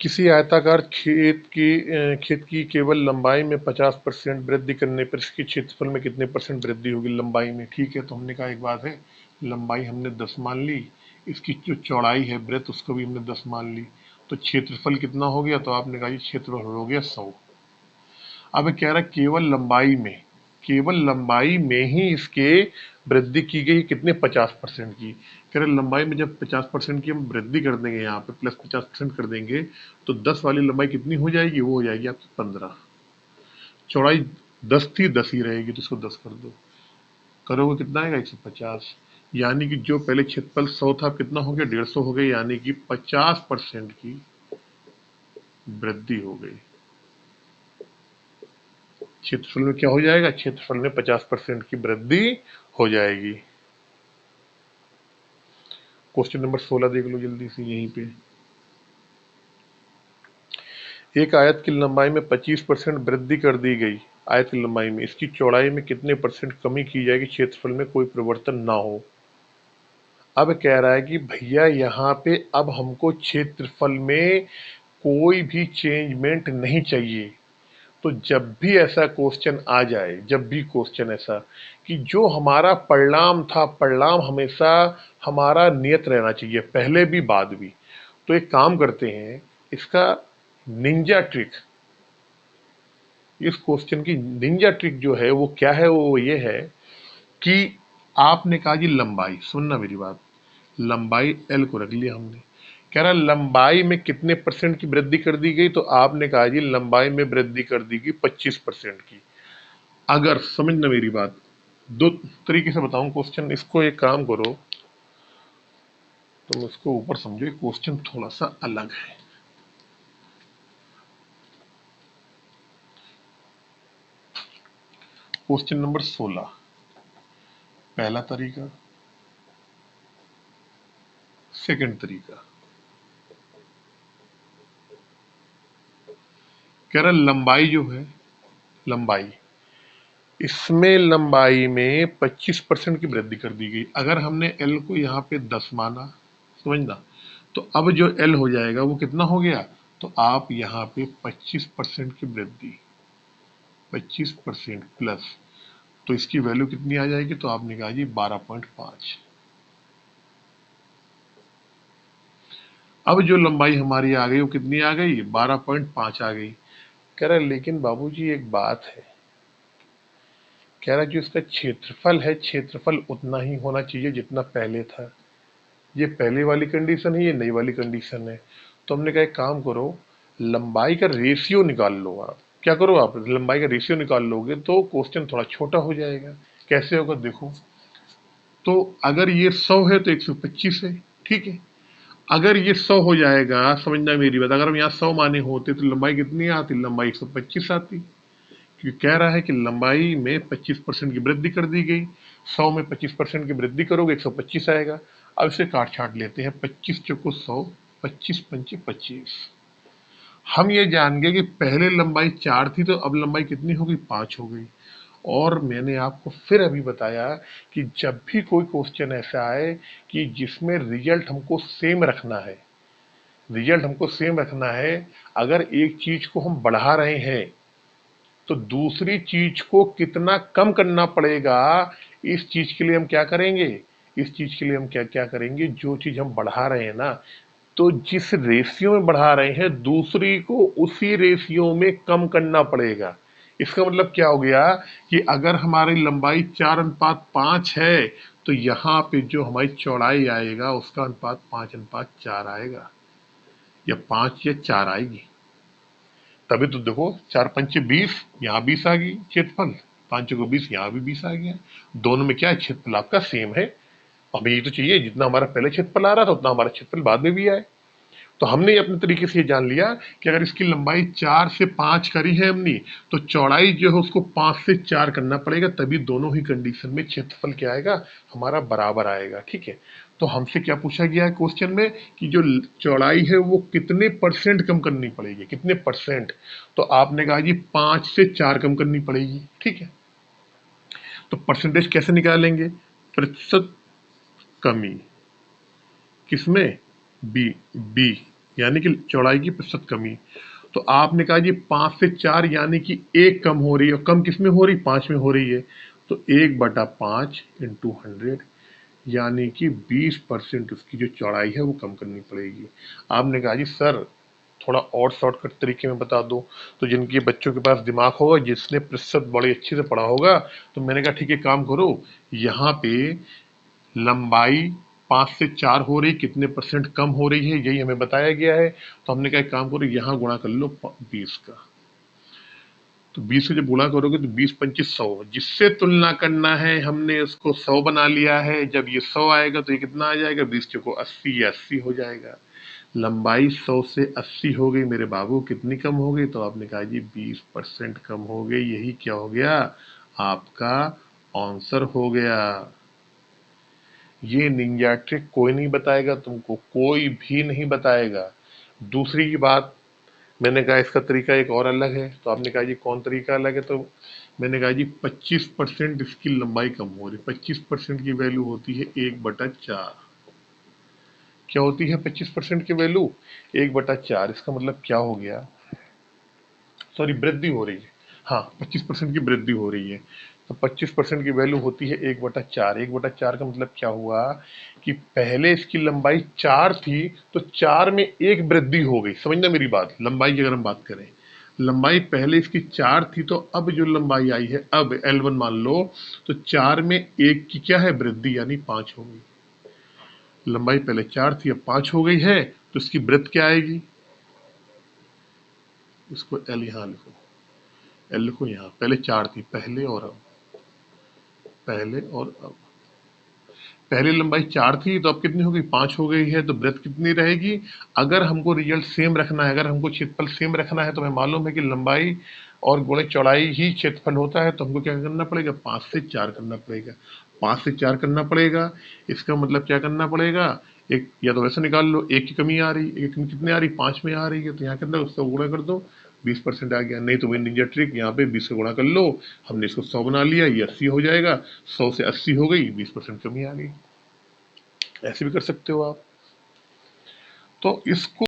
किसी आयताकार खेत की केवल लंबाई में 50% वृद्धि करने पर इसके क्षेत्रफल में कितने परसेंट वृद्धि होगी लंबाई में। ठीक है, तो हमने कहा एक बात है, लंबाई हमने 10 मान ली, इसकी जो चौड़ाई है वृत्त उसको भी हमने 10 मान ली, तो क्षेत्रफल कितना हो गया, तो आपने कहा क्षेत्रफल हो गया 100। अब कह रहा है केवल लंबाई में ही इसके वृद्धि की गई कितने 50% की। कह रहे लंबाई में जब 50% की हम वृद्धि कर देंगे, यहाँ पे प्लस 50% कर देंगे, तो 10 वाली लंबाई कितनी हो जाएगी, वो हो जाएगी आपकी 15। चौड़ाई 10 थी, 10 ही रहेगी, तो इसको 10 कर दो, करोगे कितना आएगा 150। यानी कि जो पहले क्षेत्रफल 100 था कितना हो गया 150 हो गया, यानी कि 50% की वृद्धि हो गई। क्षेत्रफल में क्या हो जाएगा, क्षेत्रफल में 50% की वृद्धि हो जाएगी। क्वेश्चन नंबर 16 देख लो जल्दी से यहीं पे। एक आयत की लंबाई में 25% वृद्धि कर दी गई, आयत की लंबाई में इसकी चौड़ाई में कितने परसेंट कमी की जाएगी क्षेत्रफल में कोई परिवर्तन ना हो। अब कह रहा है कि भैया यहाँ पे अब हमको क्षेत्रफल में कोई भी चेंजमेंट नहीं चाहिए। तो जब भी ऐसा क्वेश्चन आ जाए, जब भी क्वेश्चन ऐसा कि जो हमारा परिणाम था, परिणाम हमेशा हमारा नियत रहना चाहिए, पहले भी बाद भी। तो एक काम करते हैं, इसका निंजा ट्रिक, इस क्वेश्चन की निंजा ट्रिक जो है वो क्या है, वो ये है कि आपने कहा जी लंबाई, सुनना मेरी बात, लंबाई एल को रख लिया हमने, कह रहा लंबाई में कितने परसेंट की वृद्धि कर दी गई, तो आपने कहा जी लंबाई में वृद्धि कर दी गई 25% की। अगर समझना मेरी बात, दो तरीके से बताऊं क्वेश्चन, इसको एक काम करो, तुम इसको ऊपर समझो, क्वेश्चन थोड़ा सा अलग है। क्वेश्चन नंबर 16, पहला तरीका, सेकंड तरीका। कह रहा लंबाई जो है, लंबाई, इसमें लंबाई में 25% की वृद्धि कर दी गई। अगर हमने एल को यहाँ पे 10 माना, समझना, तो अब जो एल हो जाएगा वो कितना हो गया, तो आप यहाँ पे 25% की वृद्धि, 25% प्लस, तो इसकी वैल्यू कितनी आ जाएगी, तो आपने कहा जी 12.5। अब जो लंबाई हमारी आ गई वो कितनी आ गई, 12.5 आ गई। कह रहा लेकिन बाबूजी एक बात है, कह रहा जो इसका क्षेत्रफल है, क्षेत्रफल उतना ही होना चाहिए जितना पहले था। ये पहले वाली कंडीशन है, ये नई वाली कंडीशन है। तो हमने कहा एक काम करो, लंबाई का रेशियो निकाल लो। आप क्या करो, आप लंबाई का रेशियो निकाल लोगे तो क्वेश्चन थोड़ा छोटा हो जाएगा। कैसे होगा देखो, तो अगर ये 100 है तो 125 है, ठीक है। अगर ये 100 हो जाएगा, समझना मेरी बात, अगर हम यहाँ 100 माने होते तो लंबाई कितनी आती, लंबाई 125 आती। क्योंकि कह रहा है कि लंबाई में 25% की वृद्धि कर दी गई, 100 में 25% की वृद्धि करोगे 125 आएगा। अब इसे काट छाट लेते हैं, 25 चौको 100, 25 पंचे 25। हम ये जान गए कि पहले लंबाई 4 थी, तो अब लंबाई कितनी हो गई, 5 हो गई। और मैंने आपको फिर अभी बताया कि जब भी कोई क्वेश्चन ऐसा आए कि जिसमें रिजल्ट हमको सेम रखना है, रिजल्ट हमको सेम रखना है, अगर एक चीज को हम बढ़ा रहे हैं तो दूसरी चीज को कितना कम करना पड़ेगा, इस चीज के लिए हम क्या करेंगे, इस चीज के लिए हम क्या क्या करेंगे, जो चीज हम बढ़ा रहे हैं ना, तो जिस रेशियो में बढ़ा रहे हैं दूसरी को उसी रेशियो में कम करना पड़ेगा। इसका मतलब क्या हो गया कि अगर हमारी लंबाई 4:5 है, तो यहाँ पे जो हमारी चौड़ाई आएगा उसका अनुपात 5:4 आएगा, या 5 या 4 आएगी। तभी तो देखो, 4×5 = 20, यहाँ 20 आ गई क्षेत्रफल, 5×20 यहाँ भी 20 आ गया। दोनों में क्या है, क्षेत्रफल आपका सेम है। हमें ये तो चाहिए जितना हमारा पहले क्षेत्रफल आ रहा था उतना हमारा क्षेत्रफल बाद में भी आए। तो हमने अपने तरीके से ये जान लिया कि अगर इसकी लंबाई 4 से 5 करी है हमने, तो चौड़ाई जो है उसको 5 से 4 करना पड़ेगा, तभी दोनों ही कंडीशन में क्षेत्रफल क्या आएगा, हमारा बराबर आएगा। ठीक है, तो हमसे क्या पूछा गया है क्वेश्चन में कि जो चौड़ाई है वो कितने परसेंट कम करनी पड़ेगी, कितने परसेंट, तो आपने कहा जी 5 से 4 कम करनी पड़ेगी। ठीक है, तो परसेंटेज कैसे निकालेंगे, प्रतिशत कमी, किसमें, बी, बी यानी कि चौड़ाई की प्रतिशत कमी। तो आपने कहा जी 5 से 4 यानी कि 1 कम हो रही है, और कम किस में हो रही, 5 में हो रही है। तो 1/5 इंटू 100 यानी कि 20% उसकी जो चौड़ाई है वो कम करनी पड़ेगी। आपने कहा जी सर थोड़ा और शॉर्टकट तरीके में बता दो। तो जिनके बच्चों के पास दिमाग होगा, जिसने प्रतिशत बड़े अच्छे से पढ़ा होगा, तो मैंने कहा ठीक है काम करो, यहाँ पे लंबाई 5 से 4 हो रही, कितने परसेंट कम हो रही है यही हमें बताया गया है। तो हमने कहा एक काम करो, यहाँ गुणा कर लो 20 का। तो 20 से जब गुणा करोगे तो 20 25 100, जिससे तुलना करना है हमने उसको 100 बना लिया है। जब ये 100 आएगा तो ये कितना आ जाएगा, 20 चौको 80, या 80 हो जाएगा। लंबाई 100 से 80 हो गई मेरे बाबू, कितनी कम हो गई, तो आपने कहा जी 20% कम हो गई। यही क्या हो गया, आपका आंसर हो गया। ये निंजा ट्रिक कोई नहीं बताएगा तुमको, कोई भी नहीं बताएगा। दूसरी की बात, मैंने कहा इसका तरीका एक और अलग है। तो आपने कहा जी कौन तरीका अलग है, तो मैंने कहा जी 25% इसकी लंबाई कम हो रही। 25% की वैल्यू होती है 1/4। क्या होती है 25% की वैल्यू, 1/4। इसका मतलब क्या हो गया, सॉरी वृद्धि हो रही है, हाँ 25% की वृद्धि हो रही है। तो 25% की वैल्यू होती है 1/4। 1/4 का मतलब क्या हुआ कि पहले इसकी लंबाई 4 थी, तो 4 में एक वृद्धि हो गई। समझना मेरी बात, लंबाई की अगर हम बात करें, लंबाई पहले इसकी 4 थी, तो अब जो लंबाई आई है, अब L1 मान लो, तो 4 में एक की क्या है वृद्धि, यानी 5 हो गई। लंबाई पहले 4 थी, अब 5 हो गई है, तो इसकी वृत्त क्या आएगी, इसको L यहाँ लिखो, L लिखो यहाँ। पहले 4 थी, पहले और अब, पहले और अब। पहले लंबाई 4 थी, तो अब कितनी हो गई, 5 हो गई है। तो वृत्त कितनी रहेगी, अगर हमको रिजल्ट सेम रखना है, अगर हमको क्षेत्रफल सेम रखना है, तो हमें मालूम है कि लंबाई और गुणे चौड़ाई ही क्षेत्रफल होता है। तो हमको क्या करना पड़ेगा, 5 से 4 करना पड़ेगा। 5 से 4 करना पड़ेगा, इसका मतलब क्या करना पड़ेगा, एक या तो वैसे निकाल लो, एक की कमी आ रही, एक में कितने आ रही, 5 में आ रही है, तो यहाँ के अंदर उसका गुणा कर दो, 20% आ गया। नहीं तो वही निंजा ट्रिक, यहाँ पे 20 से गुणा कर लो, हमने इसको 100 बना लिया, ये 80 हो जाएगा। 100 से 80 हो गई, 20% कमी आ गई। ऐसे भी कर सकते हो आप। तो इसको